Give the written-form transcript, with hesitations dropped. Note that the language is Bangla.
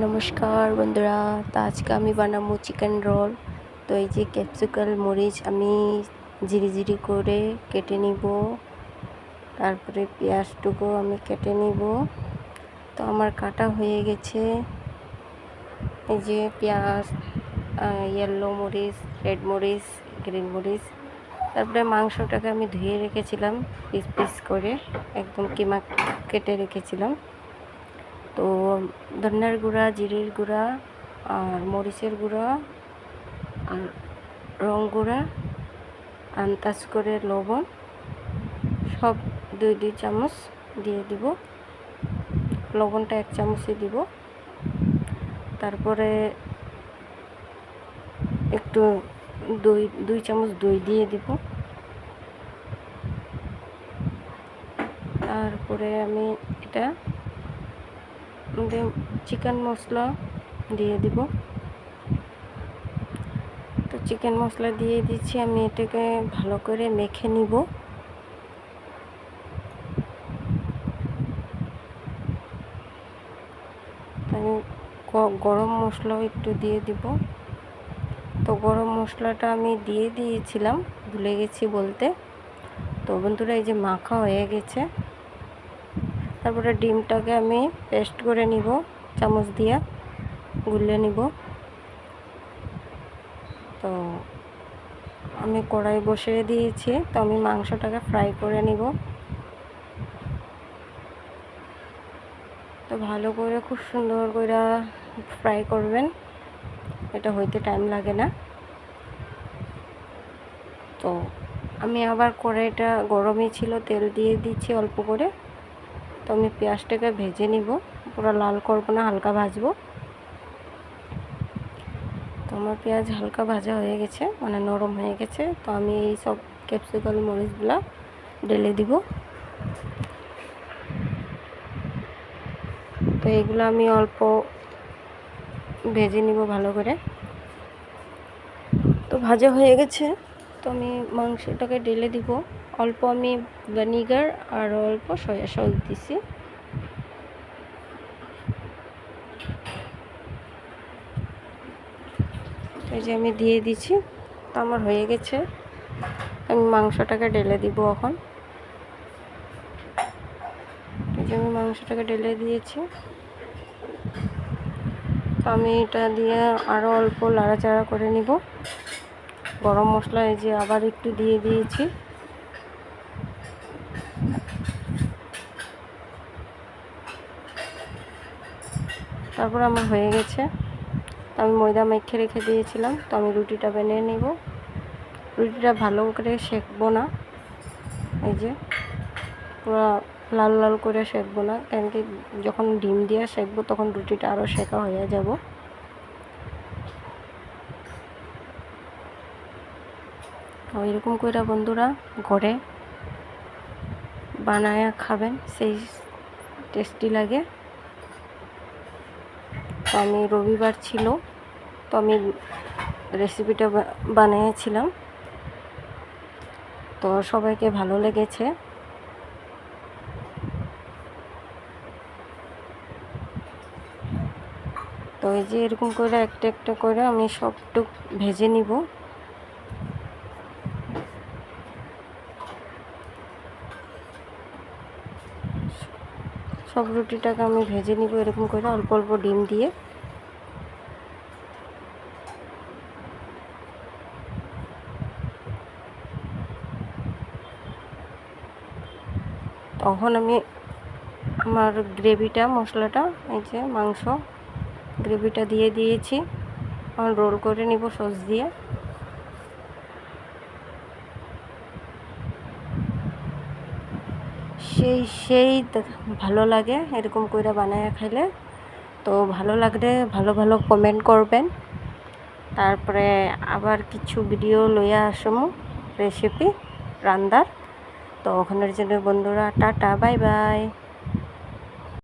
নমস্কার বন্ধুরা, তো আজকে আমি বানাবো চিকেন রোল। তো এই যে ক্যাপসিকাম মরিচ আমি জিরি করে কেটে নিব, তারপরে পেঁয়াজটুকু আমি কেটে নিব। তো আমার কাটা হয়ে গেছে। এই যে পেঁয়াজ, ইয়েলো মরিচ, রেড মরিচ, গ্রিন মরিচ, তারপরে মাংসটাকে আমি ধুয়ে রেখেছিলাম পিস পিস করে, একদম কিমা কেটে রেখেছিলাম। তো ধনিয়ার গুঁড়া, জিরের গুঁড়া, আর মরিচের গুঁড়া, আর রং গুঁড়া, আন্দাজ করে লবণ সব 2 চামচ দিয়ে দিব। লবণটা 1 চামচই দিব। তারপরে একটু 2 চামচ দই দিয়ে দিব। তারপরে আমি এটা চিকেন মশলা দিয়ে দিব। তো চিকেন মশলা দিয়ে দিচ্ছি, আমি এটাকে ভালো করে মেখে নিব। আমি গরম মশলাও একটু দিয়ে দিব। তো গরম মশলাটা আমি দিয়ে দিয়েছিলাম, ভুলে গেছি বলতে। তো বন্ধুরা, এই যে মাখা হয়ে গেছে। তারপরে ডিমটাকে আমি পেস্ট করে নিব, চামচ দিয়ে গুলে নিব। তো আমি কড়াই বসিয়ে দিয়েছি। তো আমি মাংসটাকে ফ্রাই করে নিব। তো ভালো করে খুব সুন্দর করে ফ্রাই করবেন, এটা হইতে টাইম লাগে না। তো আমি আবার কড়াইটা গরমই ছিল, তেল দিয়ে দিচ্ছি অল্প করে। তো আমি পেঁয়াজটাকে ভেজে নিব, পুরো লাল করব না, হালকা ভাজবো। তো আমার পেঁয়াজ হালকা ভাজা হয়ে গেছে, মানে নরম হয়ে গেছে। তো আমি এই সব ক্যাপসিকাম মরিচগুলো ঢেলে দিব। তো এগুলো আমি অল্প ভেজে নিব ভালো করে। তো ভাজা হয়ে গেছে। তো আমি মাংসটাকে ঢেলে দিব। অল্প আমি ভিনেগার আর অল্প সয়া সস দিছি। এই যে আমি দিয়ে দিচ্ছি। তো আমার হয়ে গেছে। আমি মাংসটাকে ঢেলে দিব এখন। এই যে আমি মাংসটাকে ঢেলে দিয়েছি। তো আমি এটা দিয়ে আরও অল্প নাড়াচাড়া করে নিব। গরম মশলা এই যে আবার একটু দিয়ে দিয়েছি। তারপর আমার হয়ে গেছে। তো আমি ময়দা মেখে রেখে দিয়েছিলাম। তো আমি রুটিটা বানিয়ে নেব। রুটিটা ভালো করে সেঁকবো না, এই যে পুরো লাল লাল করে সেঁকবো না, কারণ কি যখন ডিম দিয়ে সেঁকবো তখন রুটিটা আরও সেঁকা হয়ে যাব। তো এরকম করে বন্ধুরা ঘরে বানায়া খাবেন, সেই টেস্টি লাগে। তো আমি রবিবার ছিল, তো আমি রেসিপিটা বানিয়েছিলাম। তো সবাইকে ভালো লেগেছে। তো এই যে এরকম করে একটা একটা করে আমি সবটুক ভেজে নিব। সব রুটিটাকে আমি ভেজে নিব এরকম করে অল্প অল্প ডিম দিয়ে। তখন আমি আমার গ্রেভিটা, মশলাটা, এই যে মাংস গ্রেভিটা দিয়ে দিয়েছি। এখন রোল করে নিব সস দিয়ে। সেই ভালো লাগে এরকম করে বানায় খাইলে। তো ভালো লাগলে ভালো ভালো কমেন্ট করবেন। তারপরে আবার কিছু ভিডিও লইয়া আসমু রেসিপি রান্নার। তো ওখানের জন্য বন্ধুরা টাটা, বাই বাই।